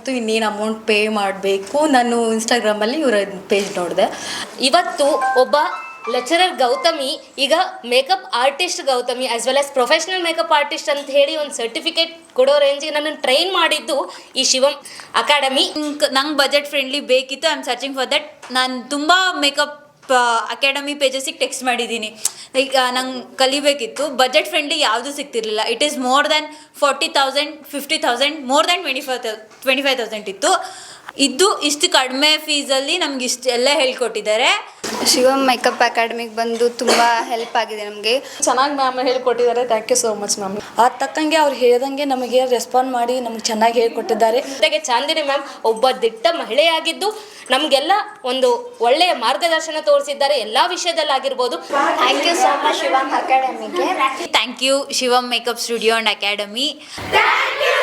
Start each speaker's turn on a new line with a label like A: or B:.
A: ಅನಿಸ್ತು ಇನ್ನೇನು amount pay ಮಾಡಬೇಕು. ನಾನು ಇನ್ಸ್ಟಾಗ್ರಾಮಲ್ಲಿ ಇವರ ಪೇಜ್ ನೋಡಿದೆ.
B: ಇವತ್ತು ಒಬ್ಬ ಲೆಕ್ಚರರ್ ಗೌತಮಿ ಈಗ makeup artist Gautami as well as professional makeup artist ಅಂತ ಹೇಳಿ ಒಂದು ಸರ್ಟಿಫಿಕೇಟ್ ಕೊಡೋ ರೇಂಜಿಗೆ ನನ್ನನ್ನು ಟ್ರೈನ್ ಮಾಡಿದ್ದು ಈ ಶಿವಂ ಅಕಾಡೆಮಿ.
C: ನಂಗೆ ಬಜೆಟ್ ಫ್ರೆಂಡ್ಲಿ ಬೇಕಿತ್ತು. I am searching for that. ನಾನು ತುಂಬ ಮೇಕಪ್ ಅಕಾಡೆಮಿ ಪೇಜಸ್ಸಿಗೆ ಟೆಕ್ಸ್ಟ್ ಮಾಡಿದ್ದೀನಿ. ಲೈಕ್ ನಂಗೆ ಕಲಿಬೇಕಿತ್ತು. ಬಜೆಟ್ ಫ್ರೆಂಡ್ಲಿ ಯಾವುದೂ ಸಿಗ್ತಿರ್ಲಿಲ್ಲ. It is more than 40,000 50,000 more than 25,000 ಇತ್ತು. ಇಷ್ಟು ಕಡಿಮೆ ಫೀಸಲ್ಲಿ ನಮ್ಗೆ ಇಷ್ಟೆಲ್ಲ ಹೇಳ್ಕೊಟ್ಟಿದ್ದಾರೆ.
D: ಶಿವಂ ಮೇಕಪ್ ಅಕಾಡೆಮಿಗೆ ಬಂದು ತುಂಬ ಹೆಲ್ಪ್ ಆಗಿದೆ ನಮಗೆ.
E: ಚೆನ್ನಾಗಿ ಮ್ಯಾಮ್ ಹೇಳ್ಕೊಟ್ಟಿದ್ದಾರೆ. Thank you so much ma'am. ಅದು ತಕ್ಕಂಗೆ ಅವ್ರು ಹೇಳ್ದಂಗೆ ನಮಗೆ ರೆಸ್ಪಾಂಡ್ ಮಾಡಿ ನಮ್ಗೆ ಚೆನ್ನಾಗಿ ಹೇಳ್ಕೊಟ್ಟಿದ್ದಾರೆ.
B: ಜೊತೆಗೆ ಚಾಂದಿನಿ ಮ್ಯಾಮ್ ಒಬ್ಬ ದಿಟ್ಟ ಮಹಿಳೆಯಾಗಿದ್ದು ನಮಗೆಲ್ಲ ಒಂದು ಒಳ್ಳೆಯ ಮಾರ್ಗದರ್ಶನ ತೋರಿಸಿದ್ದಾರೆ ಎಲ್ಲ ವಿಷಯದಲ್ಲಾಗಿರ್ಬೋದು.
D: Thank you so much Shivam ಅಕಾಡೆಮಿಗೆ.
C: Thank you Shivam makeup studio and academy.
B: Thank you.